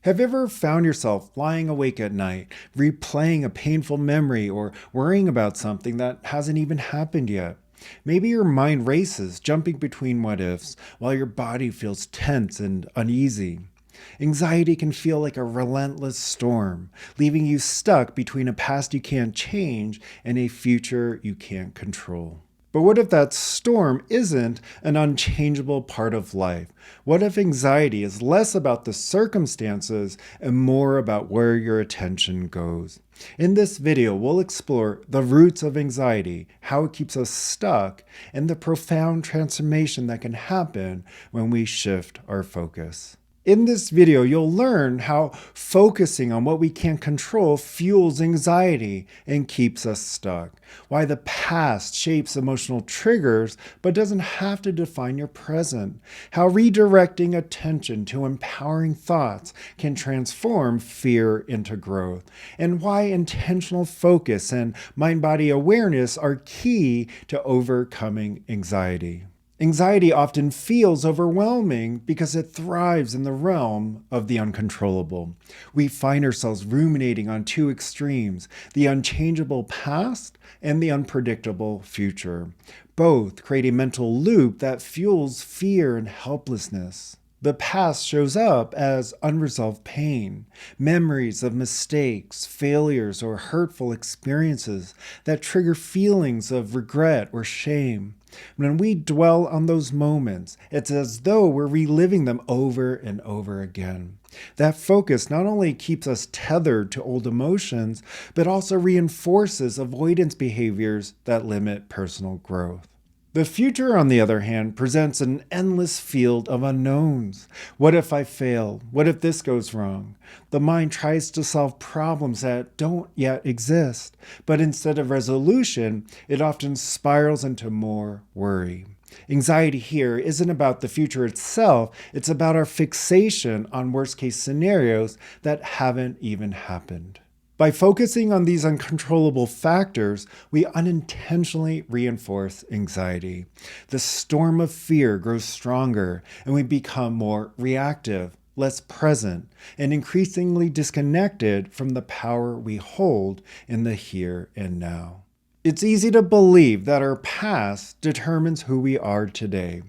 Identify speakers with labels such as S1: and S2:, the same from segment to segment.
S1: Have you ever found yourself lying awake at night, replaying a painful memory or worrying about something that hasn't even happened yet? Maybe your mind races, jumping between what ifs, while your body feels tense and uneasy. Anxiety can feel like a relentless storm, leaving you stuck between a past you can't change and a future you can't control. But what if that storm isn't an unchangeable part of life? What if anxiety is less about the circumstances and more about where your attention goes? In this video, we'll explore the roots of anxiety, how it keeps us stuck, and the profound transformation that can happen when we shift our focus. In this video, you'll learn how focusing on what we can't control fuels anxiety and keeps us stuck, why the past shapes emotional triggers but doesn't have to define your present, how redirecting attention to empowering thoughts can transform fear into growth, and why intentional focus and mind-body awareness are key to overcoming anxiety. Anxiety often feels overwhelming because it thrives in the realm of the uncontrollable. We find ourselves ruminating on two extremes, the unchangeable past and the unpredictable future. Both create a mental loop that fuels fear and helplessness. The past shows up as unresolved pain, memories of mistakes, failures, or hurtful experiences that trigger feelings of regret or shame. When we dwell on those moments, it's as though we're reliving them over and over again. That focus not only keeps us tethered to old emotions, but also reinforces avoidance behaviors that limit personal growth. The future, on the other hand, presents an endless field of unknowns. What if I fail? What if this goes wrong? The mind tries to solve problems that don't yet exist, but instead of resolution, it often spirals into more worry. Anxiety here isn't about the future itself, it's about our fixation on worst-case scenarios that haven't even happened. By focusing on these uncontrollable factors, we unintentionally reinforce anxiety. The storm of fear grows stronger, and we become more reactive, less present, and increasingly disconnected from the power we hold in the here and now. It's easy to believe that our past determines who we are today.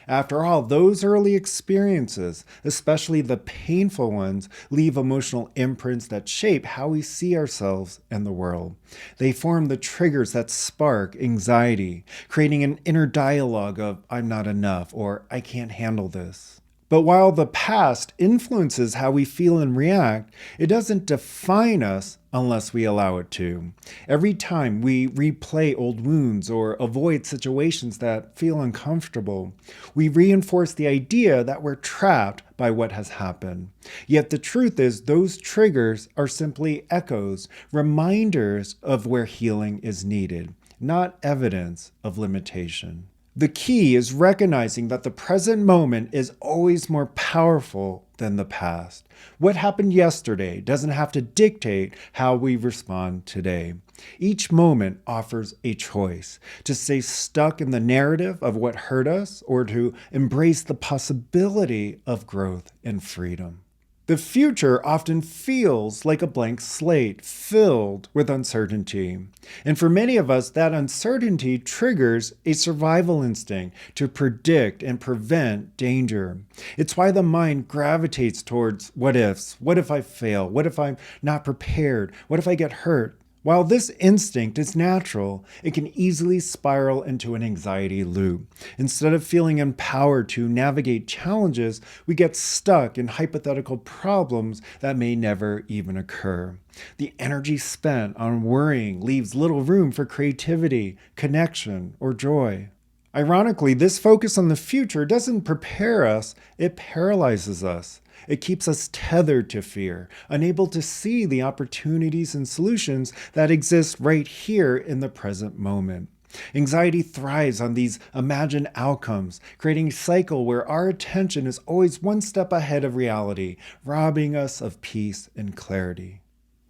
S1: After all, those early experiences, especially the painful ones, leave emotional imprints that shape how we see ourselves and the world. They form the triggers that spark anxiety, creating an inner dialogue of "I'm not enough" or "I can't handle this." But while the past influences how we feel and react, it doesn't define us unless we allow it to. Every time we replay old wounds or avoid situations that feel uncomfortable, we reinforce the idea that we're trapped by what has happened. Yet the truth is, those triggers are simply echoes, reminders of where healing is needed, not evidence of limitation. The key is recognizing that the present moment is always more powerful than the past. What happened yesterday doesn't have to dictate how we respond today. Each moment offers a choice: to stay stuck in the narrative of what hurt us or to embrace the possibility of growth and freedom. The future often feels like a blank slate filled with uncertainty. And for many of us, that uncertainty triggers a survival instinct to predict and prevent danger. It's why the mind gravitates towards what ifs. What if I fail? What if I'm not prepared? What if I get hurt? While this instinct is natural, it can easily spiral into an anxiety loop. Instead of feeling empowered to navigate challenges, we get stuck in hypothetical problems that may never even occur. The energy spent on worrying leaves little room for creativity, connection, or joy. Ironically, this focus on the future doesn't prepare us, it paralyzes us. It keeps us tethered to fear, unable to see the opportunities and solutions that exist right here in the present moment. Anxiety thrives on these imagined outcomes, creating a cycle where our attention is always one step ahead of reality, robbing us of peace and clarity.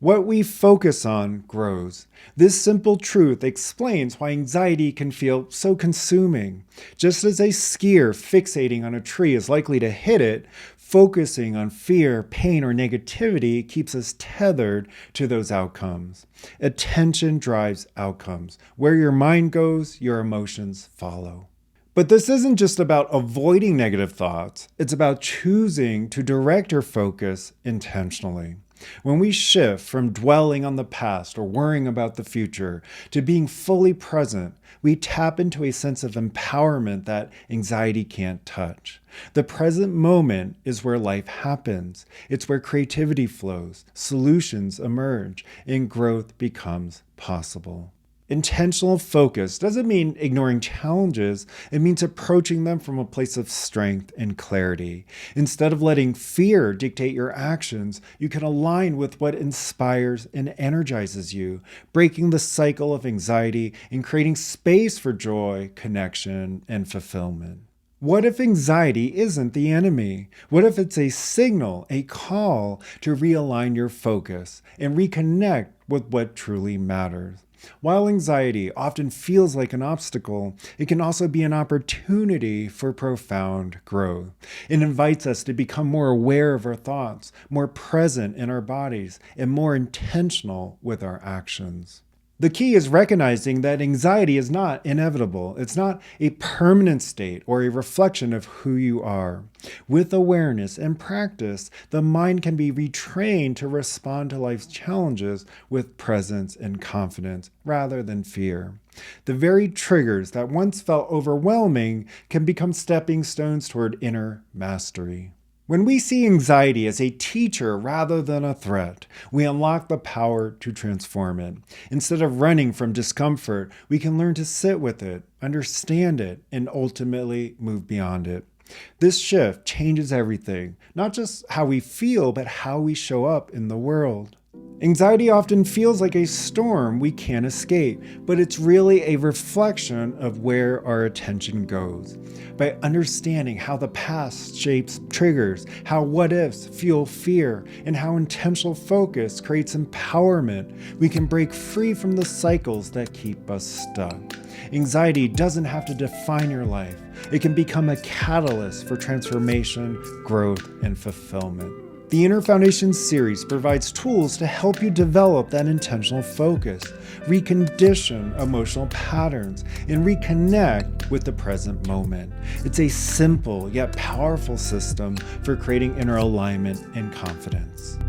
S1: What we focus on grows. This simple truth explains why anxiety can feel so consuming. Just as a skier fixating on a tree is likely to hit it, Focusing on fear, pain, or negativity keeps us tethered to those outcomes. Attention drives outcomes. Where your mind goes, your emotions follow. But this isn't just about avoiding negative thoughts. It's about choosing to direct your focus intentionally. When we shift from dwelling on the past or worrying about the future to being fully present, we tap into a sense of empowerment that anxiety can't touch. The present moment is where life happens. It's where creativity flows, solutions emerge, and growth becomes possible. Intentional focus doesn't mean ignoring challenges. It means approaching them from a place of strength and clarity. Instead of letting fear dictate your actions, you can align with what inspires and energizes you, breaking the cycle of anxiety and creating space for joy, connection, and fulfillment. What if anxiety isn't the enemy? What if it's a signal, a call to realign your focus and reconnect with what truly matters? While anxiety often feels like an obstacle, it can also be an opportunity for profound growth. It invites us to become more aware of our thoughts, more present in our bodies, and more intentional with our actions. The key is recognizing that anxiety is not inevitable. It's not a permanent state or a reflection of who you are. With awareness and practice, the mind can be retrained to respond to life's challenges with presence and confidence rather than fear. The very triggers that once felt overwhelming can become stepping stones toward inner mastery. When we see anxiety as a teacher rather than a threat, we unlock the power to transform it. Instead of running from discomfort, we can learn to sit with it, understand it, and ultimately move beyond it. This shift changes everything, not just how we feel, but how we show up in the world. Anxiety often feels like a storm we can't escape, but it's really a reflection of where our attention goes. By understanding how the past shapes triggers, how what-ifs fuel fear, and how intentional focus creates empowerment, we can break free from the cycles that keep us stuck. Anxiety doesn't have to define your life. It can become a catalyst for transformation, growth, and fulfillment. The Inner Foundation series provides tools to help you develop that intentional focus, recondition emotional patterns, and reconnect with the present moment. It's a simple yet powerful system for creating inner alignment and confidence.